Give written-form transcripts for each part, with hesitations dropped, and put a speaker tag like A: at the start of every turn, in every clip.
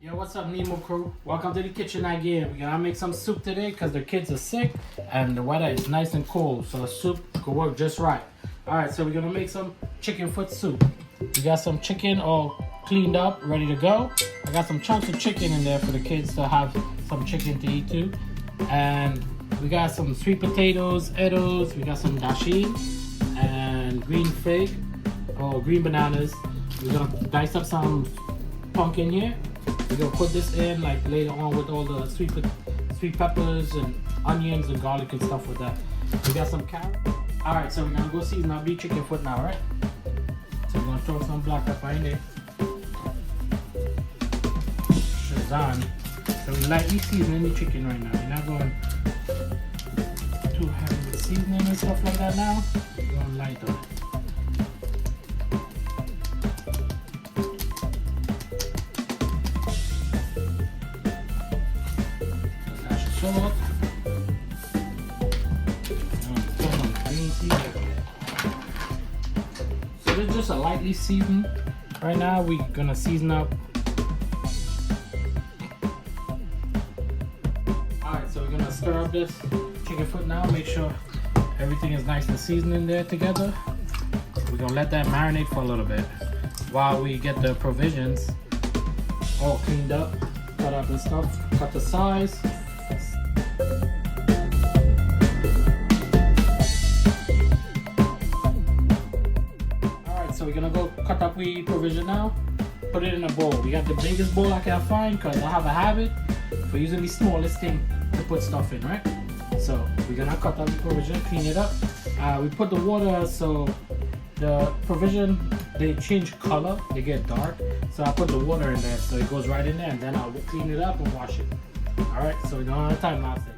A: Yo, what's up, Nemo crew? Welcome to the kitchen again. We're gonna make some soup today because the kids are sick and the weather is nice and cold, so the soup could work just right. Alright, so we're gonna make some chicken foot soup. We got some chicken all cleaned up, ready to go. I got some chunks of chicken in there for the kids to have some chicken to eat too. And we got some sweet potatoes, edibles, we got some dashi and green fig or green bananas. We're gonna dice up some pumpkin here. We're gonna put this in like later on with all the sweet peppers and onions and garlic and stuff with that. We got some carrot. Alright, so we're gonna go season our beef chicken foot now, right? So we're gonna throw some black pepper in there. Shazam. So we're lightly seasoning the chicken right now. We're not going too heavy with seasoning and stuff like that now. We're going light on it. Salt. So this is just a lightly seasoned. Right now we're gonna season up. Alright, so we're gonna stir up this chicken foot now. Make sure everything is nice and seasoned in there together. We're gonna let that marinate for a little bit while we get the provisions all cleaned up, cut up and stuff, cut the size. So we're gonna go cut up we provision now, put it in a bowl. We got the biggest bowl I can find because I have a habit for using the smallest thing to put stuff in, right? So we're gonna cut up the provision, clean it up. We put the water so the provision, they change color, they get dark. So I put the water in there so it goes right in there, and then I'll clean it up and wash it. All right, so we don't have time lapse it.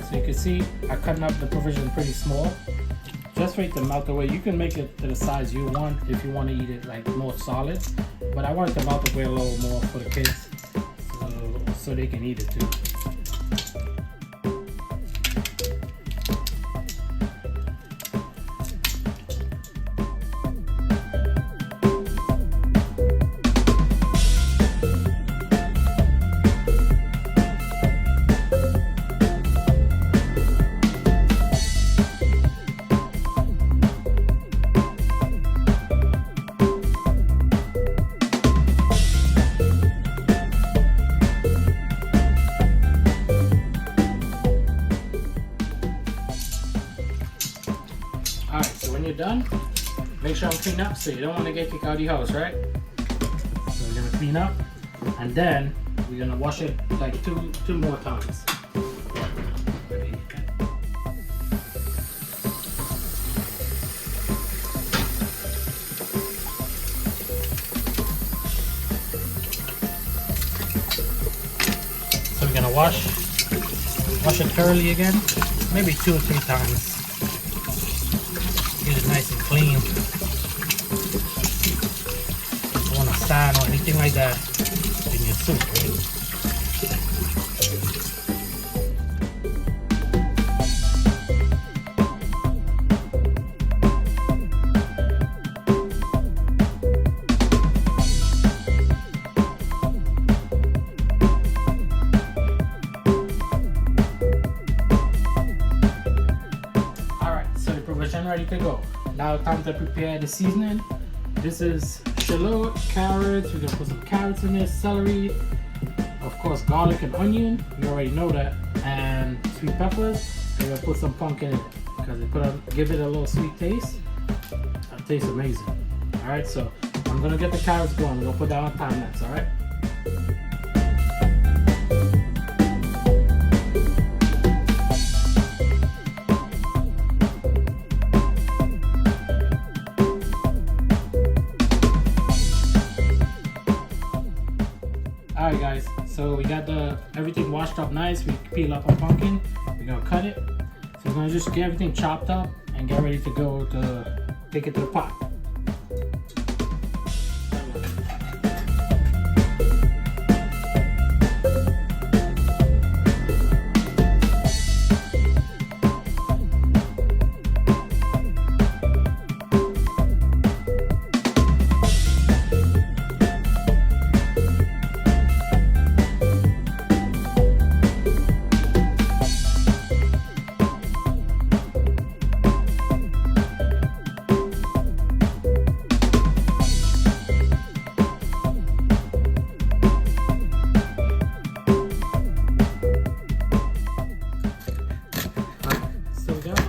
A: So you can see I cutting up the provision pretty small, just for it to melt away. You can make it to the size you want if you want to eat it like more solid, but I want it to melt away a little more for the kids, so they can eat it too. Alright, so when you're done, make sure I'm clean up so you don't want to get kicked out of the house, right? So we're gonna clean up and then we're gonna wash it like two more times. So we're gonna wash it thoroughly again, maybe 2 or 3 times. Get it nice and clean. Don't want to sand or anything like that in your soup, right? Ready to go. Now time to prepare the seasoning. This is shallot, carrots. We're gonna put some carrots in there, celery, of course garlic and onion. You already know that, and sweet peppers. We're gonna put some pumpkin in it because give it a little sweet taste. That tastes amazing. All right, so I'm gonna get the carrots going. We'll put that on time lapse. All right. Alright guys, So we got everything washed up nice. We peel up our pumpkin. We're gonna cut it. So we're gonna just get everything chopped up and get ready to go to take it to the pot.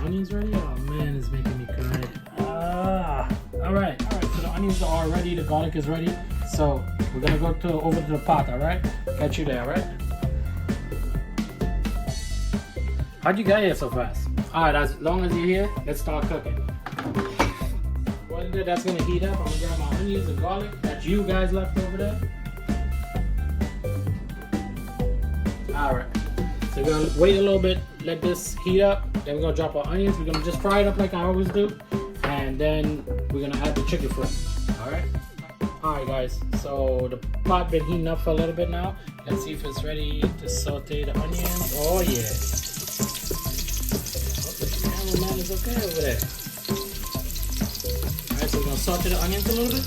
A: Onions ready? Oh man, it's making me cry. All right. So the onions are ready. The garlic is ready. So we're gonna go over to the pot. All right. Catch you there. All right. How'd you get here so fast? All right. As long as you're here, let's start cooking. That's gonna heat up. I'm gonna grab my onions and garlic that you guys left over there. All right. So we're gonna wait a little bit, let this heat up. Then we're gonna drop our onions. We're gonna just fry it up like I always do, and then we're gonna add the chicken foot. All right, guys. So the pot been heating up for a little bit now. Let's see if it's ready to saute the onions. Oh yeah. Oh, the cameraman is okay over there. All right, so we're gonna saute the onions a little bit.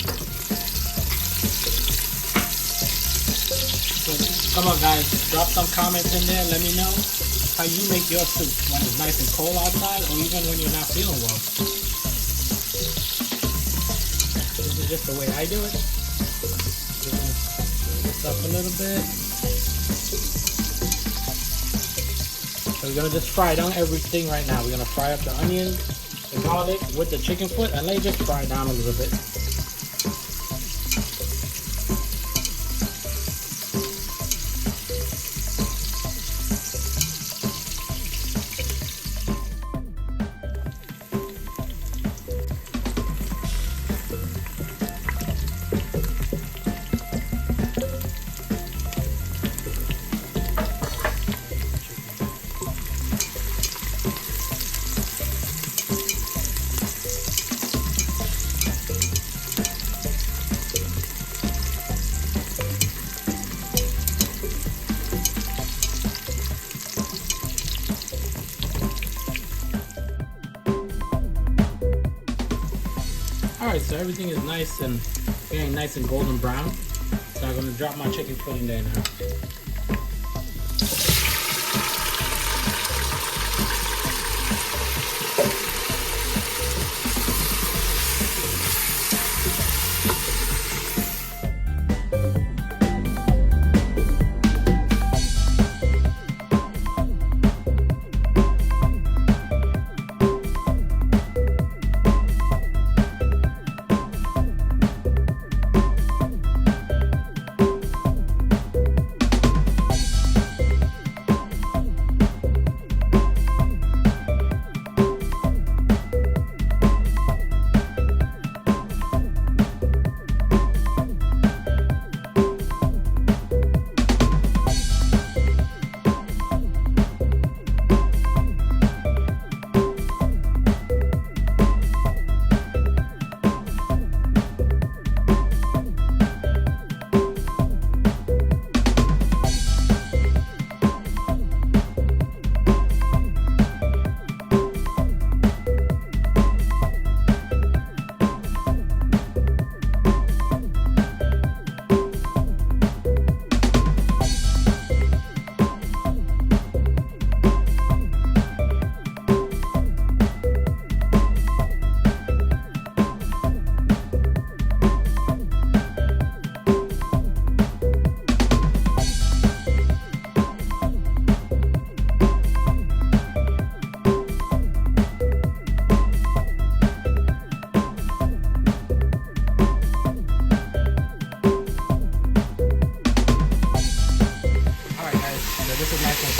A: So come on, guys. Drop some comments in there. Let me know how you make your soup when it's nice and cold outside, or even when you're not feeling well. This is just the way I do it. We're gonna stir this up a little bit. So we're gonna just fry down everything right now. We're gonna fry up the onions, the garlic with the chicken foot, and let it just fry down a little bit. Alright, so everything is nice and getting nice and golden brown. So I'm going to drop my chicken foot in there now.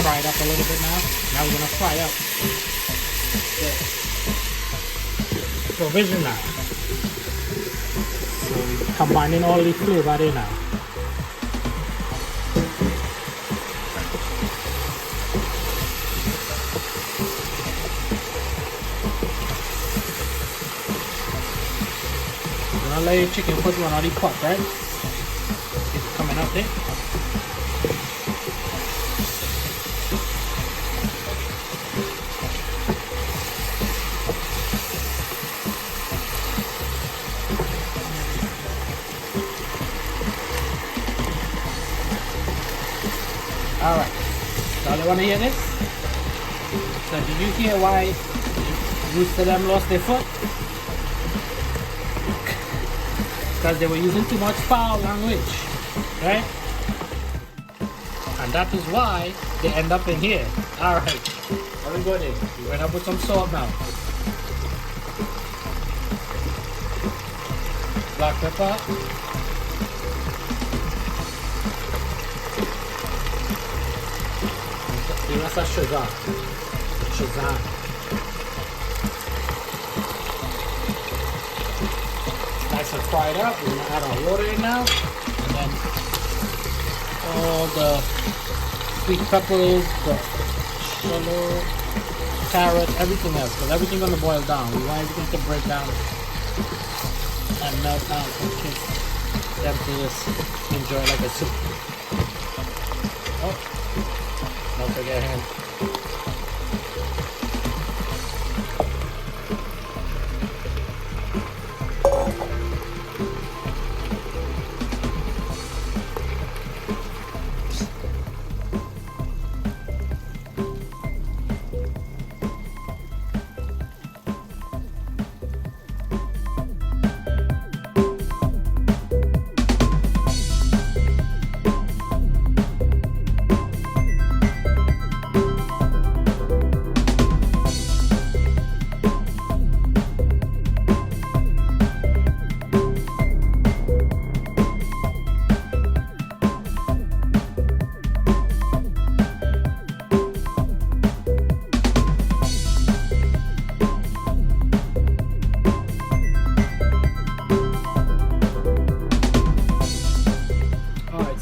A: Fried up a little bit now. Now we're gonna fry up the provision now. So we're combining all the flavor there now. gonna lay chicken foot one on the pot, right? It's coming up there. Alright, so you want to hear this? So did you hear why most of them lost their foot? Because they were using too much foul language, right? And that is why they end up in here. Alright, everybody, we're going to put some salt now. Black pepper. That's a Shazam. Shazam. Nice and fried up. We're gonna add our water in now, and then all the sweet peppers, the shallot, carrot, everything else, because everything's gonna boil down. We want everything to break down and melt down for kids, them to just enjoy like a soup. Oh. Don't forget him.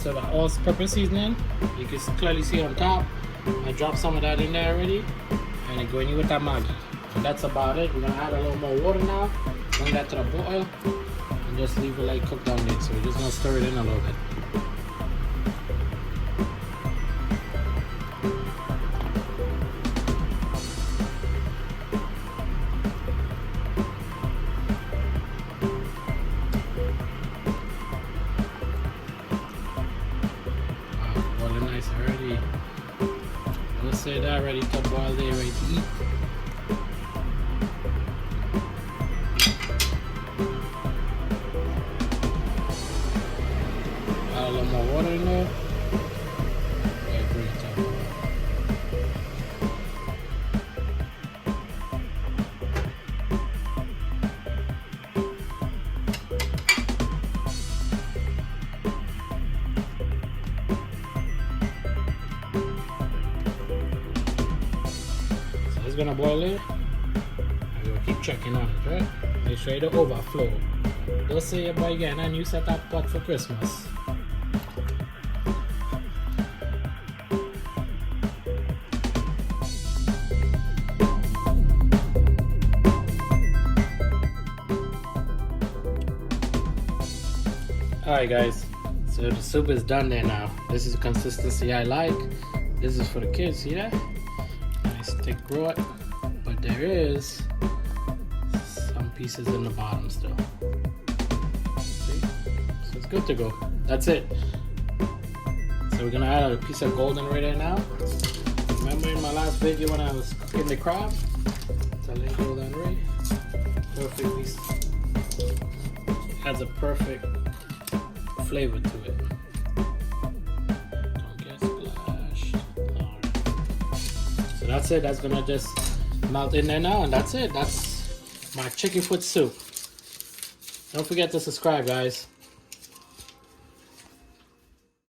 A: So the all-purpose seasoning, you can clearly see on top. I dropped some of that in there already, and then going in with that Maggi. And that's about it. We're gonna add a little more water now, bring that to the boil, and just leave it like cooked down there. So we're just gonna stir it in a little bit. Already, let's say that ready to boil, they ready to eat. Add a little more water in there. Okay, bring it up. It's gonna boil it. We'll keep checking on it, right? Make sure it don't overflow. Don't say you buy again and you set up pot for Christmas. Alright guys, so the soup is done there now. This is the consistency I like. This is for the kids, see that? Nice thick broth, but there is some pieces in the bottom still. See? So it's good to go. That's it. So we're gonna add a piece of golden right there now. Remember in my last video when I was cooking the crab? It's a little golden right. Perfect piece. Adds a perfect flavor to it. Don't get splashed. Alright. So that's it. That's gonna just melt in there now, and that's it. That's my chicken foot soup. Don't forget to subscribe, guys.